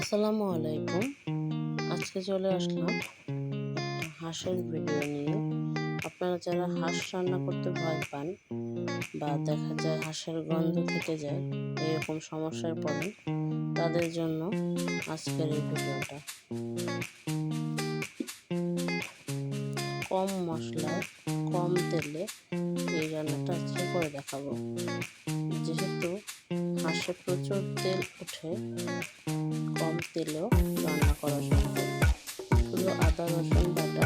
আসসালামু আলাইকুম। আজকে চলে আসলাম একটা হাঁসের ভিডিও নিয়ে। আপনারা যারা হাঁস রান্না করতে ভয় পান বা দেখা যায় হাঁসের গন্ধ থেকে যায়, এরকম সমস্যায় পড়েন, তাদের জন্য আজকের এই ভিডিওটা। কম মশলায় কম তেলে এই রান্নাটা আজকে করে দেখাবো। যেহেতু হাঁসে প্রচুর তেল ওঠে, কম তেলেও রান্না করা সম্ভব। শুধু আদা রসুন বাটা